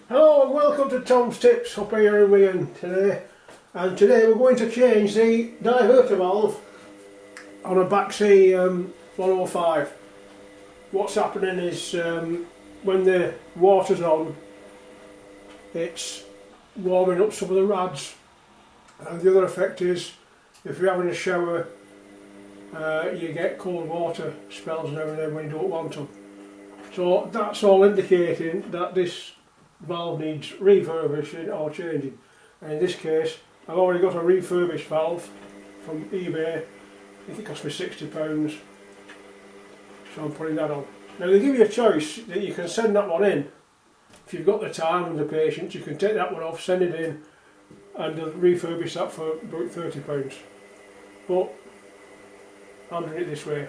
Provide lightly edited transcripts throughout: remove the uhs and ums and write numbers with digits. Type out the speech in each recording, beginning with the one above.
Hello and welcome to Tom's Tips up here in Wigan today, and today we're going to change the diverter valve on a Baxi 105. What's happening is when the water's on, it's warming up some of the rads, and the other effect is if you're having a shower you get cold water spells now and then when you don't want them. So that's all indicating that this valve needs refurbishing or changing, and in this case I've already got a refurbished valve from eBay. I think it cost me £60, so I'm putting that on. Now they give you a choice that you can send that one in. If you've got the time and the patience, you can take that one off, send it in and refurbish that for about £30, but I'm doing it this way.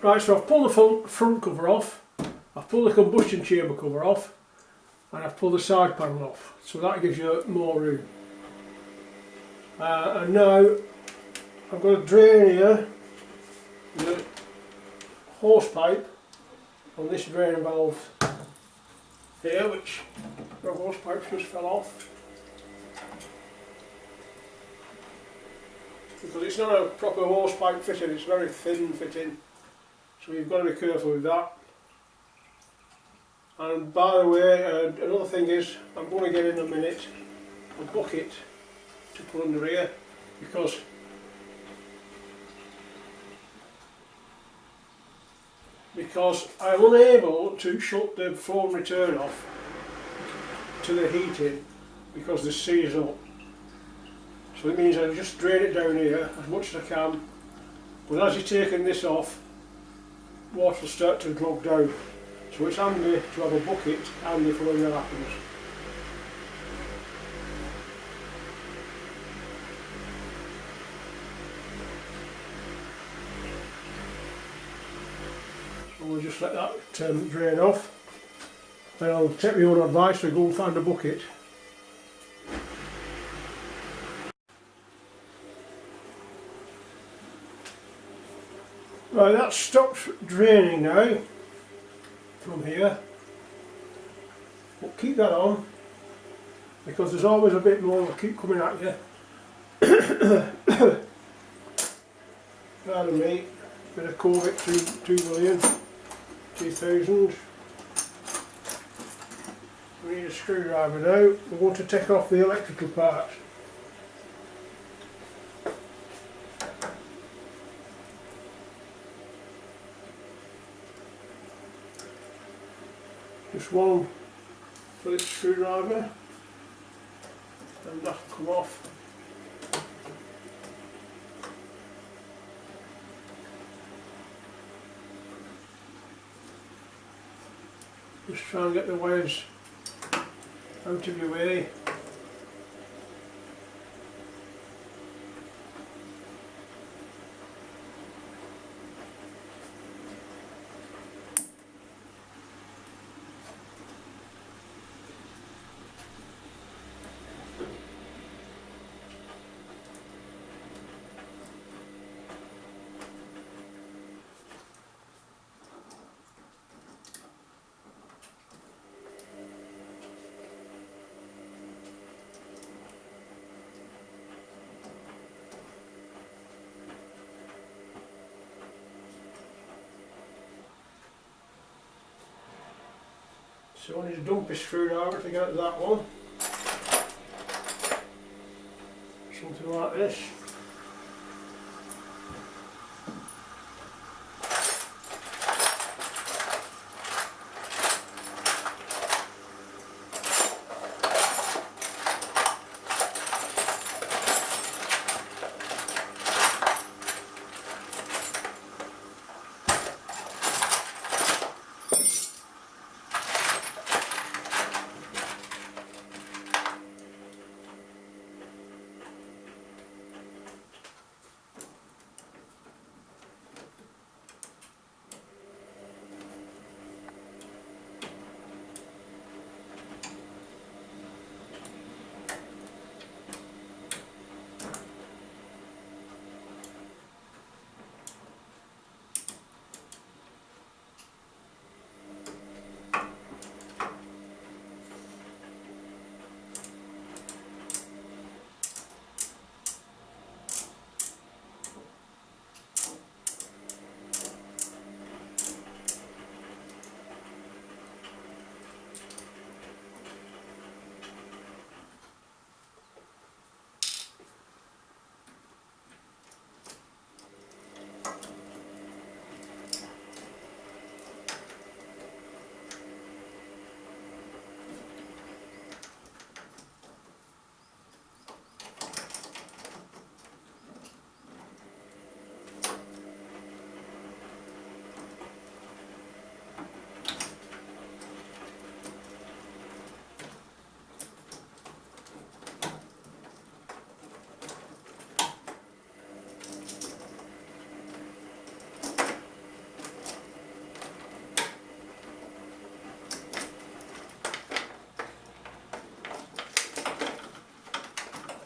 Right, so I've pulled the front cover off, I've pulled the combustion chamber cover off, and I've pulled the side panel off, so that gives you more room. And now I've got a drain here, the hose pipe on this drain valve here, which the hose pipe just fell off because it's not a proper hose pipe fitting, it's very thin fitting, so you've got to be careful with that. And by the way, another thing is, I'm going to get in a minute a bucket to put under here because I'm unable to shut the flow and return off to the heating because this seals up. So it means I just drain it down here as much as I can, but as you're taking this off, water will start to drop down. So it's handy to have a bucket handy for when that happens. So we'll just let that drain off. Then I'll take my own advice, so go and find a bucket. Right, that's stopped draining now from here, but keep that on because there's always a bit more that will keep coming at you. Pardon me, bit of COVID 2 million, 2000. We need a screwdriver now. We're going to take off the electrical part. Just one for this screwdriver and that will come off. Just try and get the wires out of your way. So I need a dumpy screwdriver to get at that one. Something like this.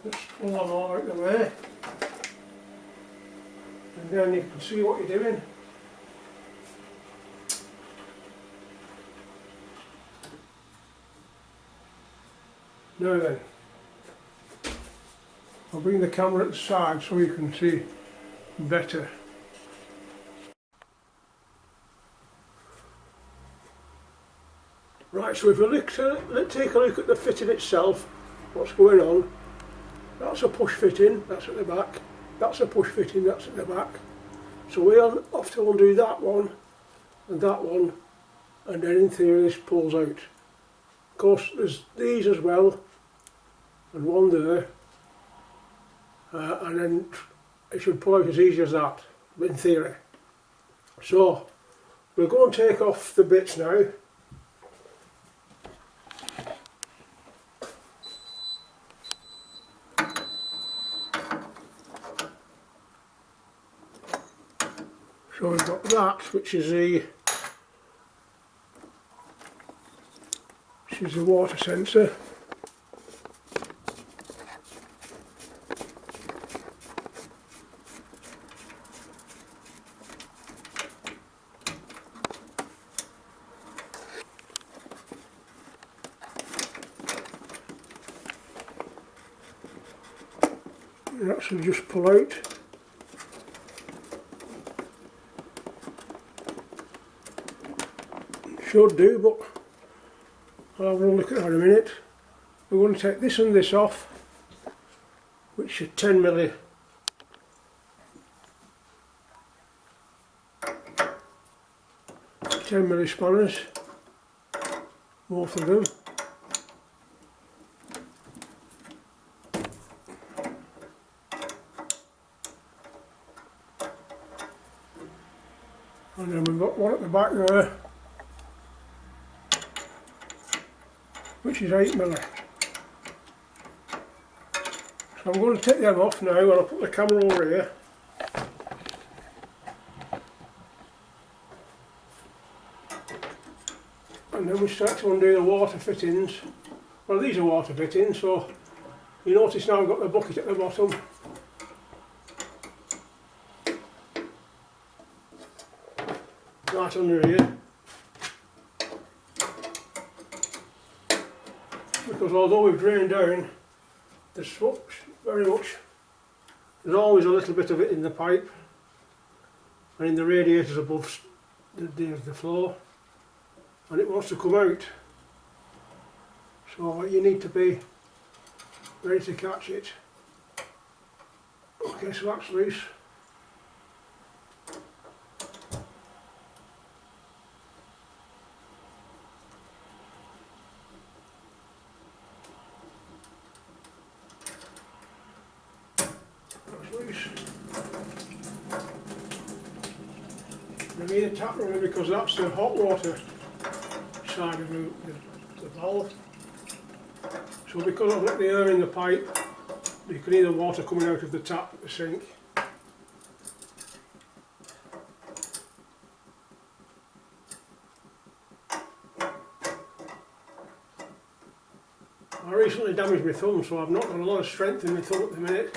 Just pull them all out of the way, and then you can see what you're doing. Now then, I'll bring the camera at the side so you can see better. Right, so if we let's take a look at the fitting itself, what's going on. That's a push fitting, that's at the back. That's a push fitting, that's at the back. So we have to undo that one, and then in theory this pulls out. Of course there's these as well, and one there, and then it should pull out as easy as that, in theory. So we'll go and take off the bits now. So we've got that, which is the water sensor. And that should just pull out. Should do, but I'll have a look at that in a minute. We're going to take this and this off, which are 10mm. 10mm spanners, both of them. And then we've got one at the back there, which is 8mm. So I'm going to take them off now, and I'll put the camera over here. And then we start to undo the water fittings. Well, these are water fittings, so you notice now I've got the bucket at the bottom. Right under here. Because although we've drained down, there's always a little bit of it in the pipe and in the radiators above the floor, and it wants to come out. So you need to be ready to catch it. Okay, so that's loose. I need a tap runner because that's the hot water side of the valve. So because I've let the air in the pipe, you can hear the water coming out of the tap at the sink. I recently damaged my thumb, so I've not got a lot of strength in my thumb at the minute.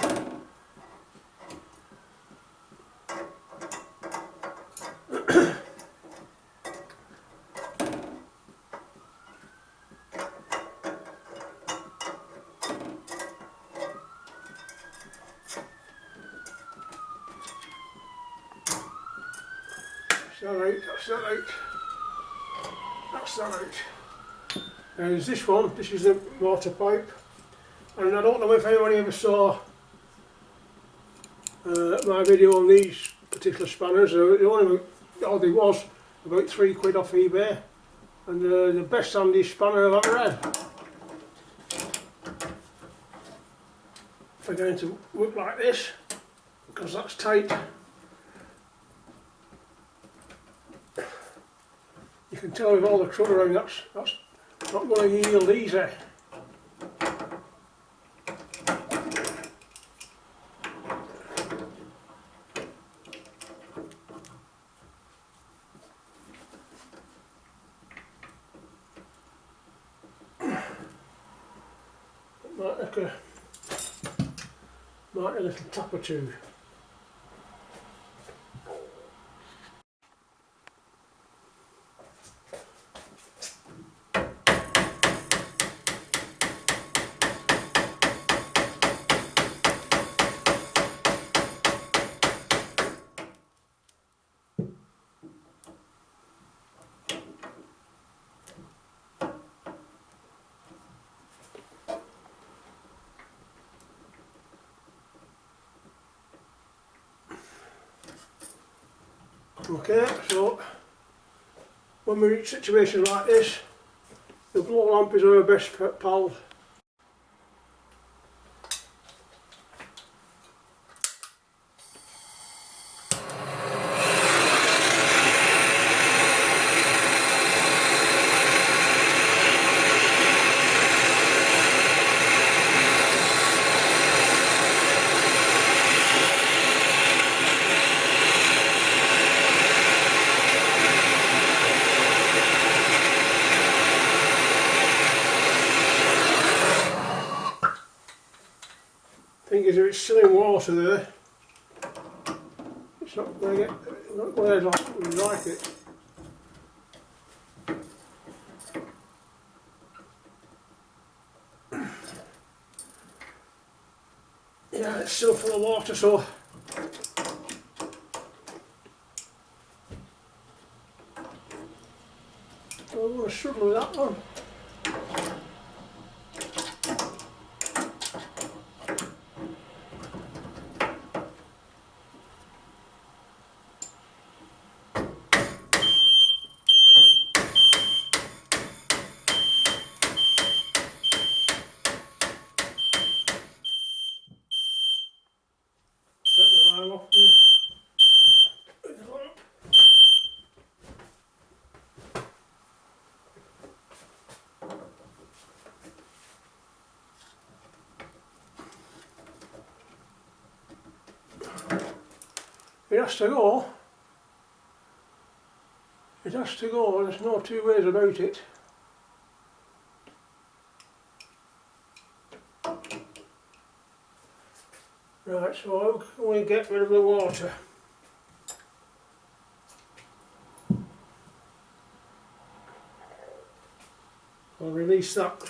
That's that out. And there's this one, this is the water pipe, and I don't know if anybody ever saw my video on these particular spanners. There was about £3 off eBay, and the best handy spanner I've ever had. If I'm going to work like this, because that's tight. You can tell with all the truck around that's not going to yield easy. Might take like a little tap or two. Okay, so when we reach situations like this, the glow lamp is our best pal. Thing is, if it's still in water there, it's not going to get, not going to like it. Yeah, it's still full of water, so I'm going to struggle with that one. Set the line off with the lamp. It has to go. It has to go, there's no two ways about it. Right, so how can we get rid of the water? I'll release that.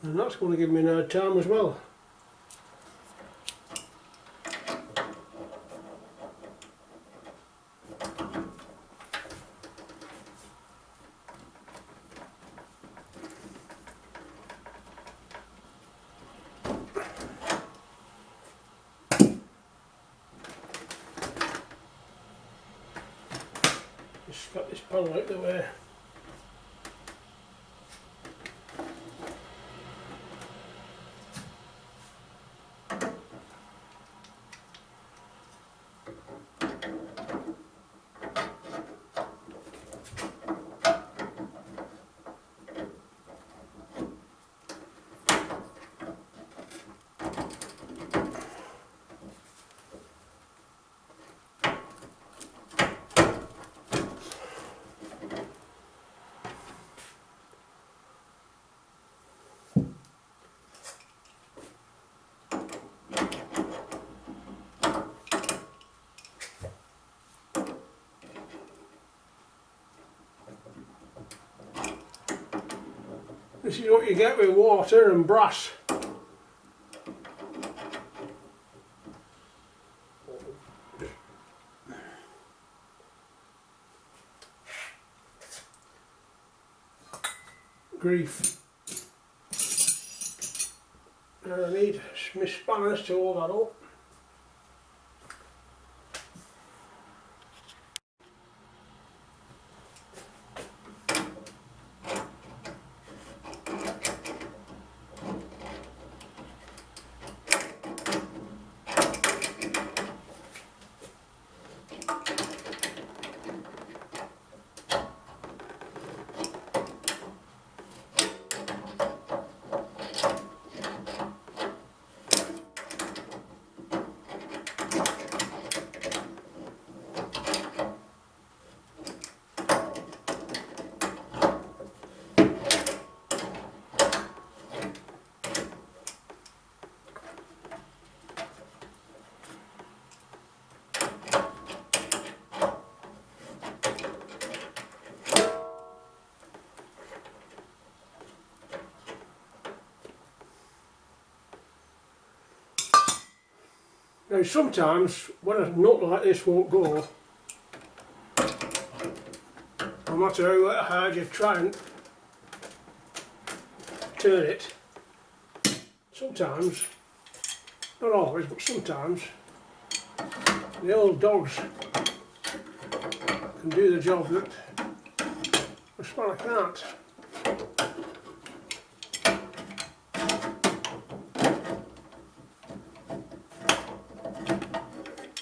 And that's going to give me an hard time as well. Just got this panel out the way. This is what you get with water and brass. Grief. And I need my spanners to hold that up. Now sometimes when a nut like this won't go, no matter how hard you try and turn it, sometimes, not always, but sometimes, the old dogs can do the job that the spanner can't.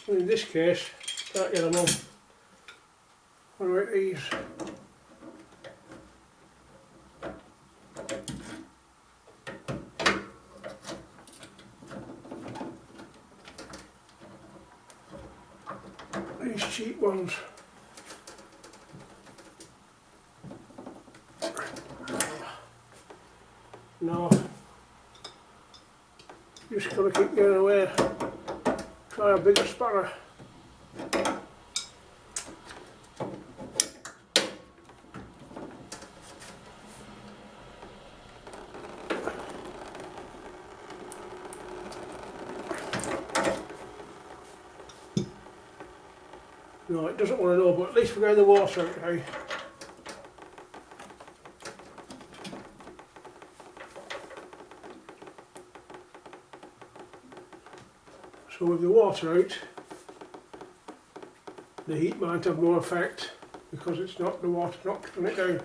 In this case, can't get them on. What about these? These cheap ones. No. Just gotta keep getting away. Try a bigger spanner. No, it doesn't want to know, but at least we're getting the water out now. So with the water out, the heat might have more effect because it's not the water not cutting it down.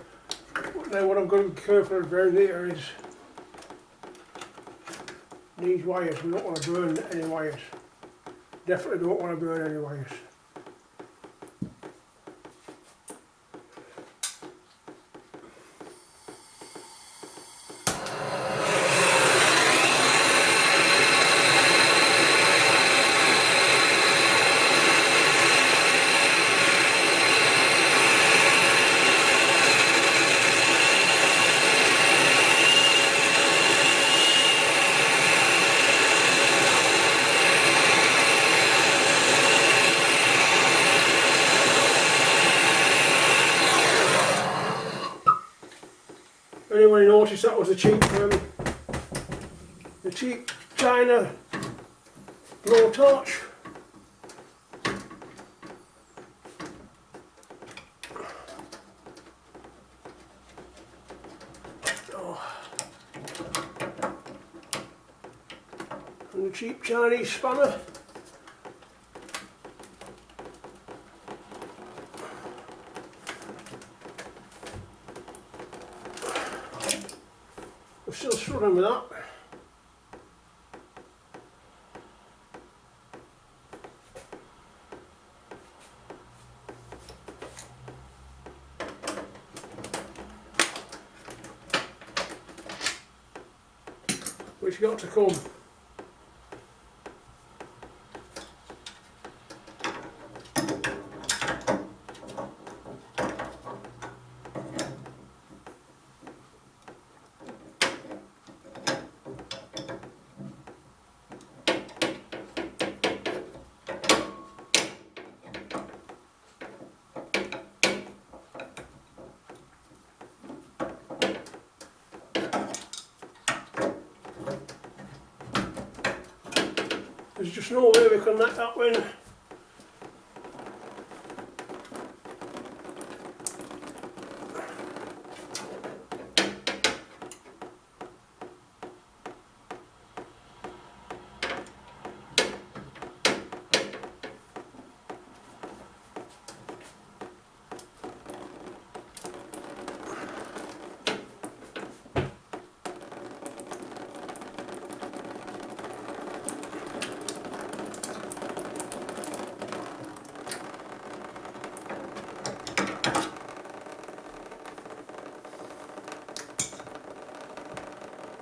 But now what I'm going to be careful around here is these wires. We don't want to burn any wires. Definitely don't want to burn any wires. Anybody noticed that was the cheap China blow torch? Oh. And the cheap Chinese spanner. We're still struggling with that. Which got to come. There's just no way we can let that win.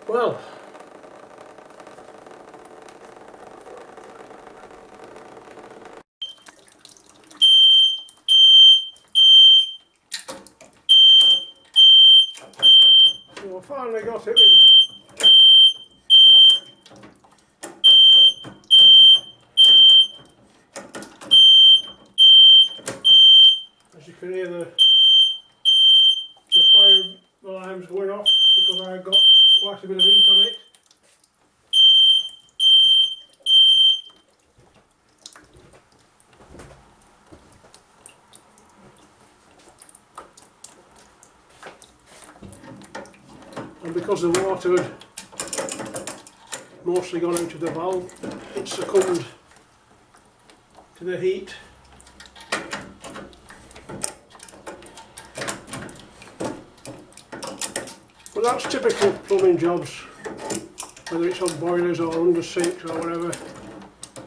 Well, so I finally got it with, as you can hear the fire alarms going off because I got quite a bit of heat on it. because the water had mostly gone out of the valve, it succumbed to the heat. But that's typical plumbing jobs, whether it's on boilers or under sinks or whatever.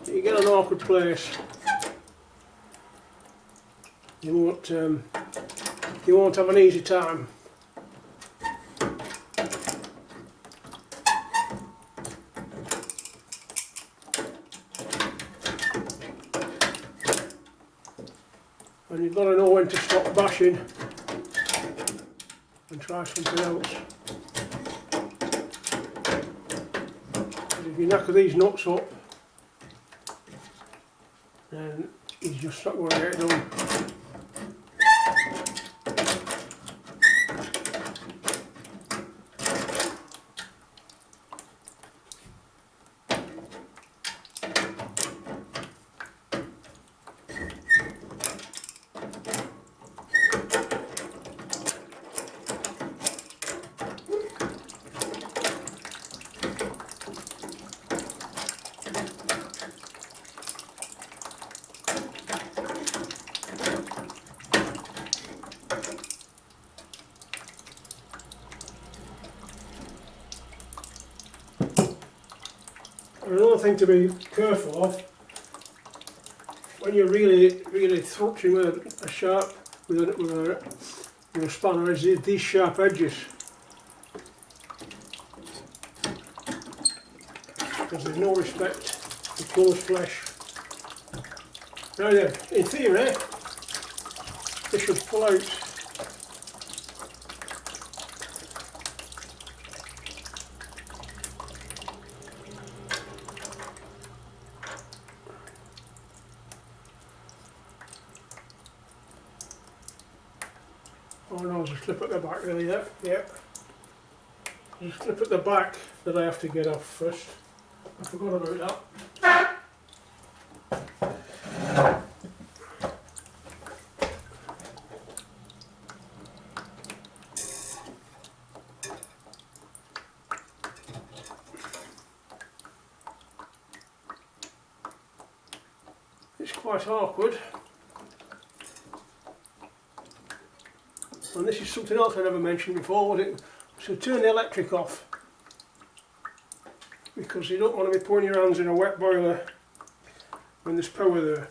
You get an awkward place, you won't have an easy time. And you've got to know when to stop bashing and try something else. Because if you knacker these nuts up, then you're just not going to get it done. Another thing to be careful of when you're really thrutching with a sharp with a spanner is these sharp edges, because there's no respect for closed flesh. Now then, in theory, this should pull out. Oh no, there's a clip at the back there, yep. There's a clip at the back that I have to get off first. I forgot about that. It's quite awkward. And this is something else I never mentioned before, was it? So turn the electric off, because you don't want to be putting your hands in a wet boiler when there's power there.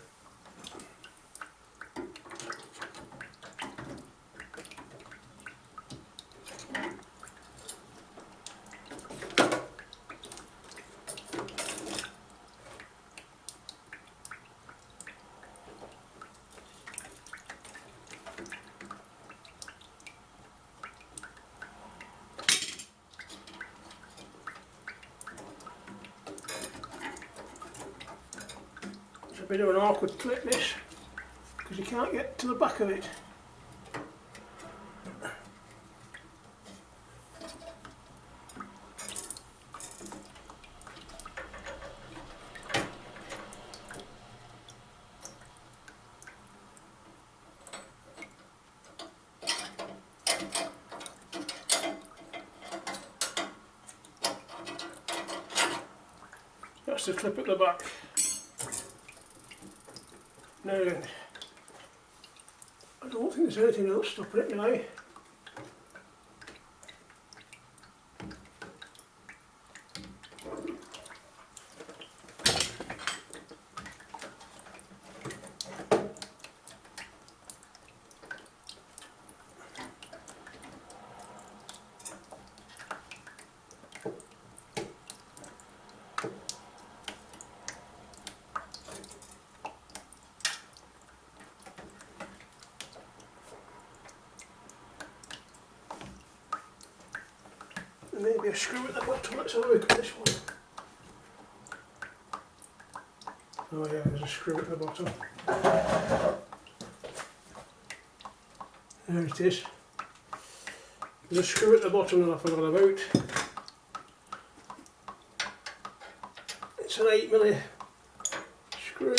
It's a bit of an awkward clip this, because you can't get to the back of it. That's the clip at the back. Now then, I don't think there's anything else stopping it now. Maybe a screw at the bottom. Let's have a look at this one. Oh yeah, there's a screw at the bottom. There it is. There's a screw at the bottom that I forgot about. It's an 8mm screw.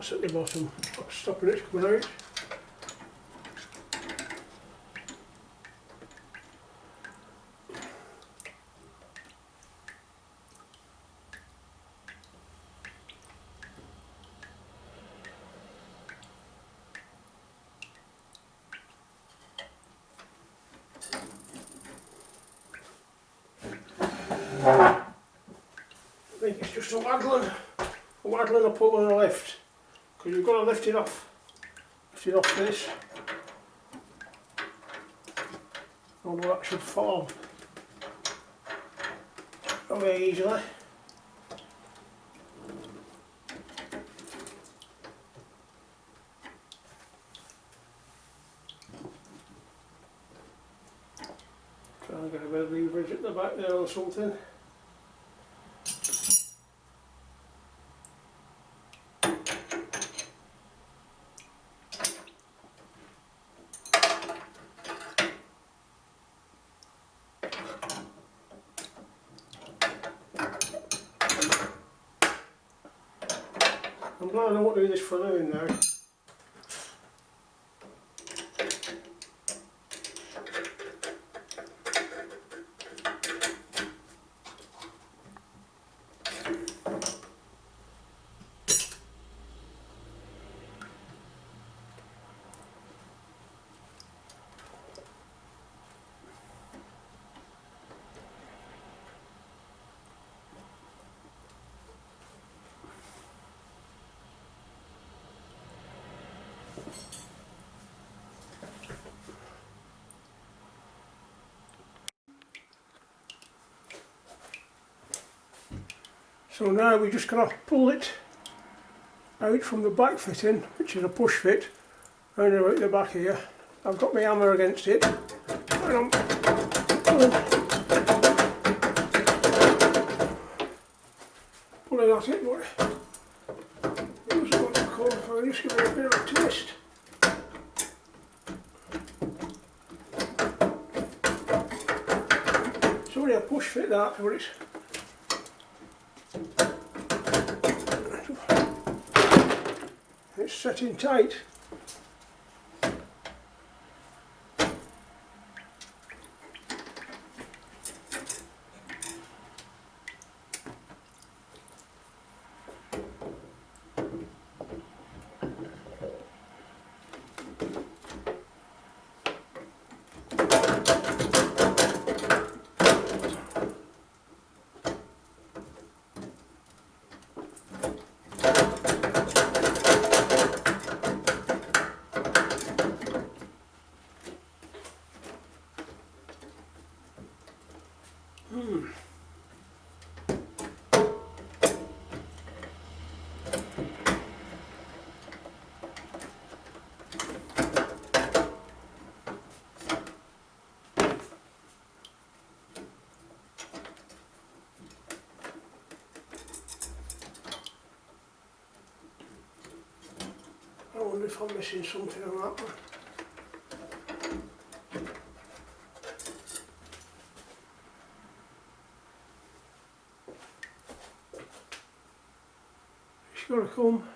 That's at the bottom. That's stopping it coming out. I think it's just a waggling a pull and a lift, because you've got to lift it off this, although that should fall very easily. Try and get a bit of leverage at the back there or something. I'm glad I don't want to do this for noon now. So now we're just going to pull it out from the back fitting, which is a push fit, round about the back here. I've got my hammer against it, and I'm pulling at it, but it doesn't want to come, so I'm just giving it a bit of a twist. It's only a push fit that, but it's setting tight. I wonder if I'm missing something on that one. It's got to come.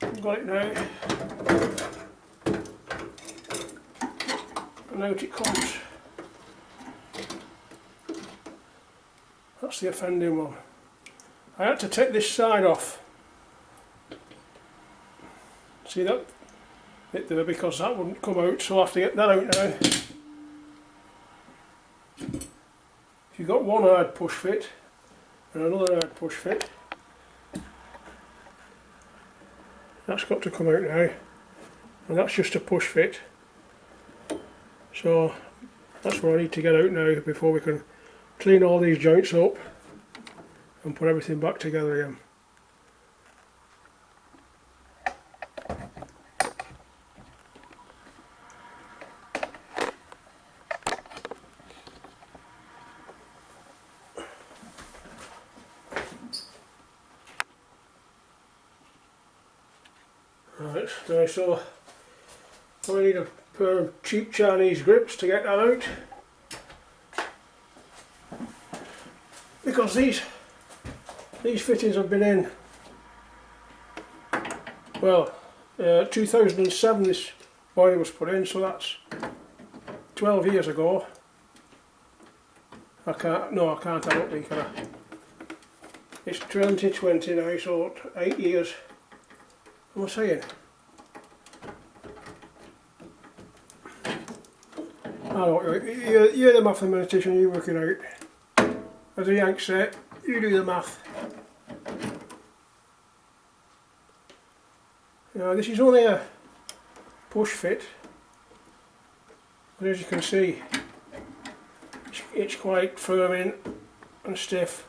I've got it now. And out it comes. That's the offending one. I had to take this side off. See that bit there, because that wouldn't come out, so I'll have to get that out now. If you've got one hard push fit and another hard push fit, that's got to come out now, and that's just a push fit. So that's what I need to get out now before we can clean all these joints up and put everything back together again. Right, now so I need a pair of cheap Chinese grips to get that out, because these fittings have been in, well, 2007 this boiler was put in, so that's 12 years ago. I can't add up the colour. It's 2020 now, so 8 years. What am I saying? I don't know, you're the mathematician, you work it out. As the Yanks say, you do the math. Now this is only a push fit, but as you can see, it's quite firm in and stiff.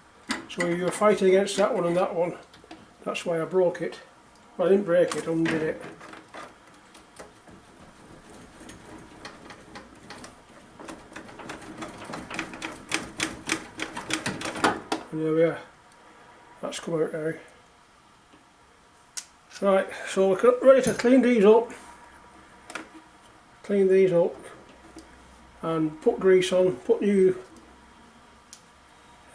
So you're fighting against that one and that one. That's why I broke it. Well, I didn't break it, I undid it. And there we are. That's come out now. Right, so we're ready to clean these up. Clean these up and put grease on, put new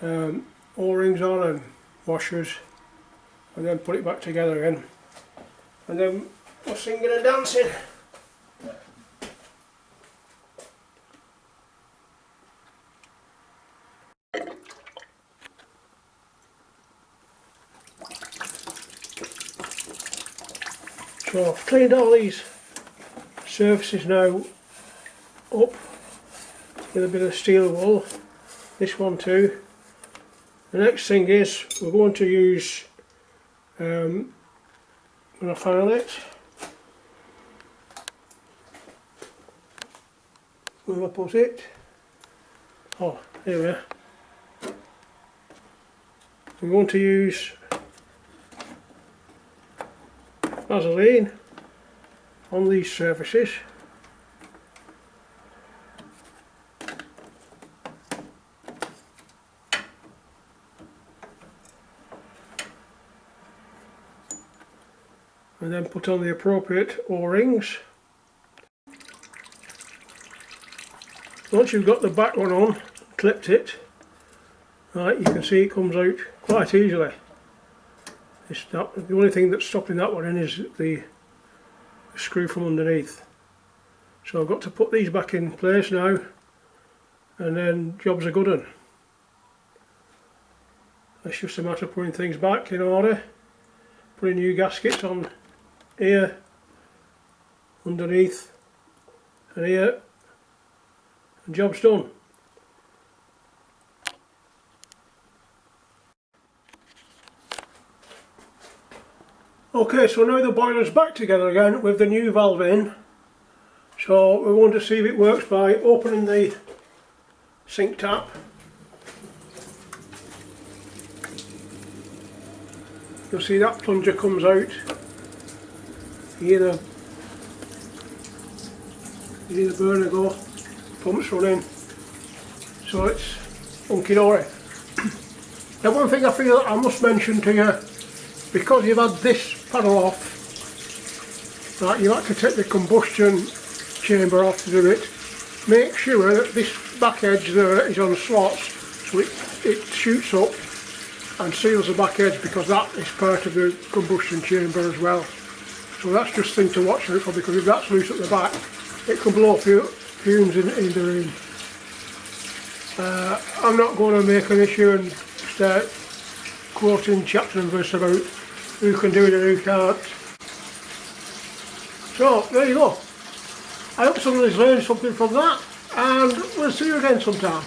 O-rings on and washers, and then put it back together again. And then we're singing and dancing. So I've cleaned all these surfaces now up with a bit of steel wool, this one too. The next thing is we're going to use, when I file it, where have I put it? Oh, here we are. I'm going to use Vaseline on these surfaces. And then put on the appropriate O-rings. Once you've got the back one on, clipped it, right, you can see it comes out quite easily. The only thing that's stopping that one in is the screw from underneath. So I've got to put these back in place now, and then job's a good one. It's just a matter of putting things back in order, putting new gaskets on here, underneath, and here, and job's done. Okay, so now the boiler's back together again with the new valve in. So we want to see if it works by opening the sink tap. You'll see that plunger comes out. You hear the burner go, pump's running. So it's hunky dory. Now one thing I feel I must mention to you, because you've had this panel off, right, you have to take the combustion chamber off to do it. Make sure that this back edge there is on slots, so it shoots up and seals the back edge, because that is part of the combustion chamber as well. So that's just a thing to watch out for, because if that's loose at the back, it can blow fumes in the room. I'm not going to make an issue and start quoting chapter and verse about who can do it and who can't. So there you go. I hope somebody's learned something from that, and we'll see you again sometime.